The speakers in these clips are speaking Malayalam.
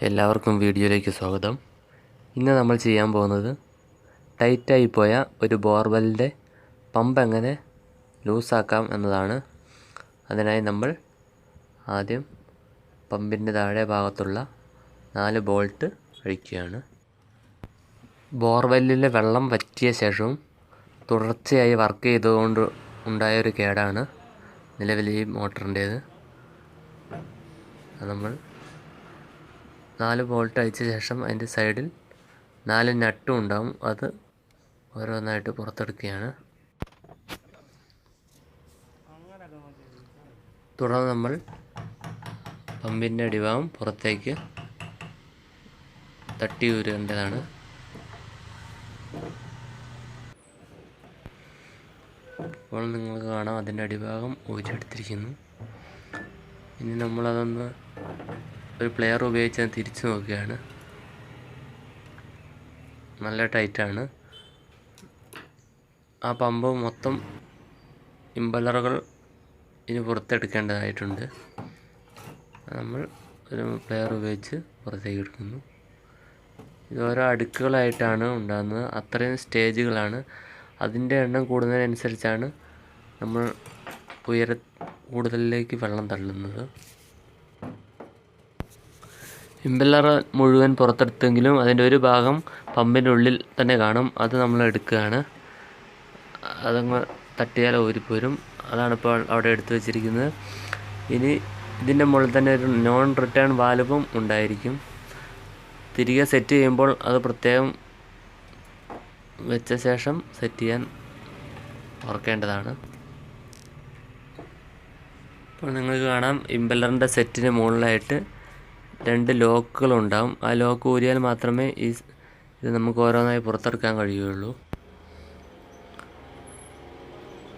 എല്ലാവർക്കും വീഡിയോയിലേക്ക് സ്വാഗതം. ഇന്ന് നമ്മൾ ചെയ്യാൻ പോകുന്നത് ടൈറ്റായി പോയ ഒരു ബോർവെല്ലിൻ്റെ പമ്പ് എങ്ങനെ ലൂസാക്കാം എന്നതാണ്. അതിനായി നമ്മൾ ആദ്യം പമ്പിൻ്റെ താഴെ ഭാഗത്തുള്ള 4 ബോൾട്ട് അഴിക്കുകയാണ്. ബോർവെല്ലിലെ വെള്ളം വറ്റിയ ശേഷവും തുടർച്ചയായി വർക്ക് ചെയ്തുകൊണ്ട് ഉണ്ടായൊരു കേടാണ് നിലവിൽ ഈ മോട്ടറിൻ്റേത്. നമ്മൾ 4 ബോൾട്ട് അഴിച്ച ശേഷം അതിൻ്റെ സൈഡിൽ 4 നട്ടും ഉണ്ടാവും. അത് ഓരോന്നായിട്ട് പുറത്തെടുക്കുകയാണ്. തുടർന്ന് നമ്മൾ പമ്പിൻ്റെ അടിഭാഗം പുറത്തേക്ക് തട്ടി ഊരേണ്ടതാണ്. ഇപ്പോൾ നിങ്ങൾക്ക് കാണാം അതിൻ്റെ അടിഭാഗം ഊരിയെടുത്തിരിക്കുന്നു. ഇനി നമ്മളതൊന്ന് ഒരു പ്ലെയർ ഉപയോഗിച്ച് തിരിച്ചു നോക്കുകയാണ്. നല്ല ടൈറ്റാണ്. ആ പമ്പ് മൊത്തം ഇമ്പലറുകൾ ഇനി പുറത്തെടുക്കേണ്ടതായിട്ടുണ്ട്. നമ്മൾ ഒരു പ്ലെയർ ഉപയോഗിച്ച് പുറത്തേക്ക് എടുക്കുന്നു. ഇത് ഓരോ അടുക്കുകളായിട്ടാണ് ഉണ്ടാകുന്നത്. അത്രയും സ്റ്റേജുകളാണ്. അതിൻ്റെ എണ്ണം കൂടുന്നതിനനുസരിച്ചാണ് നമ്മൾ കൂടുതലിലേക്ക് വെള്ളം തള്ളുന്നത്. ഇമ്പല്ലർ മുഴുവൻ പുറത്തെടുത്തെങ്കിലും അതിൻ്റെ ഒരു ഭാഗം പമ്പിൻ്റെ ഉള്ളിൽ തന്നെ കാണും. അത് നമ്മൾ എടുക്കുകയാണ്. അതങ്ങ് തട്ടിയാൽ ഊരിപ്പോരും. അതാണിപ്പോൾ അവിടെ എടുത്തു വച്ചിരിക്കുന്നത്. ഇനി ഇതിൻ്റെ മുകളിൽ തന്നെ ഒരു നോൺ റിട്ടേൺ വാൽവും ഉണ്ടായിരിക്കും. തിരികെ സെറ്റ് ചെയ്യുമ്പോൾ അത് പ്രത്യേകം വെച്ച ശേഷം സെറ്റ് ചെയ്യാൻ ഓർക്കേണ്ടതാണ്. ഇപ്പോൾ നിങ്ങൾക്ക് കാണാം ഇമ്പല്ലറിൻ്റെ സെറ്റിന് മുകളിലായിട്ട് 2 ലോക്കുകളുണ്ടാകും. ആ ലോക്ക് ഊരിയാൽ മാത്രമേ ഇത് നമുക്ക് ഓരോന്നായി പുറത്തെടുക്കാൻ കഴിയുകയുള്ളൂ.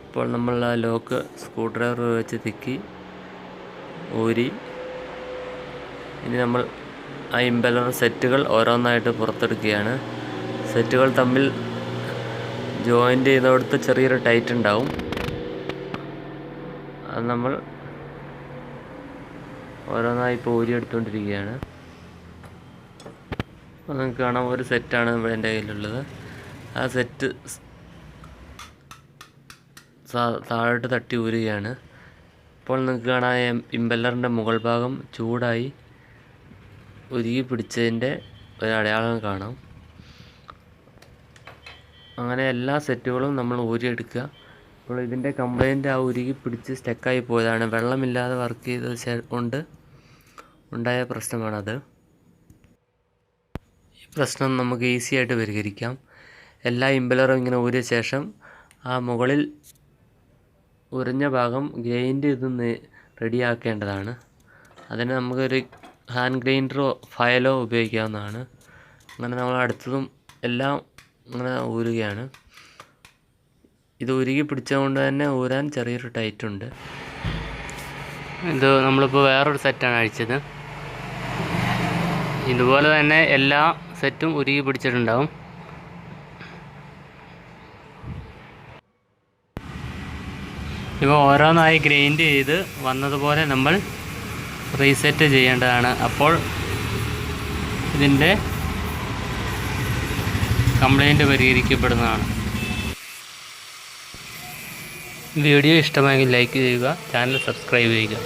ഇപ്പോൾ നമ്മൾ ആ ലോക്ക് സ്ക്രൂ ഡ്രൈവർ വെച്ച് തിക്കി ഊരി. ഇനി നമ്മൾ ആ ഇമ്പല്ലർ സെറ്റുകൾ ഓരോന്നായിട്ട് പുറത്തെടുക്കുകയാണ്. സെറ്റുകൾ തമ്മിൽ ജോയിൻ്റ് ചെയ്തോടത്ത് ചെറിയൊരു ടൈറ്റ് ഉണ്ടാവും. അത് നമ്മൾ ഓരോന്നായി ഇപ്പോൾ ഊരിയെടുത്തുകൊണ്ടിരിക്കുകയാണ്. അപ്പോൾ നിങ്ങൾക്ക് കാണാം ഒരു സെറ്റാണ് എൻ്റെ കയ്യിലുള്ളത്. ആ സെറ്റ് താഴോട്ട് തട്ടി ഊരുകയാണ്. ഇപ്പോൾ നിങ്ങൾക്ക് കാണാം ഇമ്പല്ലറിൻ്റെ മുകൾ ഭാഗം ചൂടായി ഉരുകി പിടിച്ചതിൻ്റെ ഒരു അടയാളം കാണാം. അങ്ങനെ എല്ലാ സെറ്റുകളും നമ്മൾ ഊരിയെടുക്കുക. അപ്പോൾ ഇതിൻ്റെ കംപ്ലൈൻറ്റ് ആ ഉരുകി പിടിച്ച് സ്റ്റക്കായി പോയതാണ്. വെള്ളമില്ലാതെ വർക്ക് ചെയ്തത് കൊണ്ട് ഉണ്ടായ പ്രശ്നമാണത്. ഈ പ്രശ്നം നമുക്ക് ഈസി ആയിട്ട് പരിഹരിക്കാം. എല്ലാ ഇമ്പലറും ഇങ്ങനെ ഊരിയ ശേഷം ആ മുകളിൽ ഉരഞ്ഞ ഭാഗം ഗ്രൈൻഡ് ചെയ്ത് റെഡിയാക്കേണ്ടതാണ്. അതിന് നമുക്കൊരു ഹാൻഡ് ഗ്രൈൻഡറോ ഫയലോ ഉപയോഗിക്കാവുന്നതാണ്. അങ്ങനെ നമ്മൾ അടുത്തതും എല്ലാം അങ്ങനെ ഊരുകയാണ്. ഇത് ഉരുകി പിടിച്ചതുകൊണ്ട് തന്നെ ഊരാൻ ചെറിയൊരു ടൈറ്റുണ്ട്. ഇത് നമ്മളിപ്പോൾ വേറൊരു സെറ്റാണ് അഴിച്ചത്. ഇതുപോലെ തന്നെ എല്ലാ സെറ്റും ഉരുകി പിടിച്ചിട്ടുണ്ടാവും. ഇപ്പോൾ ഓരോന്നായി ഗ്രൈൻഡ് ചെയ്ത് വന്നതുപോലെ നമ്മൾ റീസെറ്റ് ചെയ്യേണ്ടതാണ്. അപ്പോൾ ഇതിൻ്റെ കംപ്ലൈൻറ്റ് പരിഹരിക്കപ്പെടുന്നതാണ്. വീഡിയോ ഇഷ്ടമായെങ്കിൽ ലൈക്ക് ചെയ്യുക, ചാനൽ സബ്സ്ക്രൈബ് ചെയ്യുക.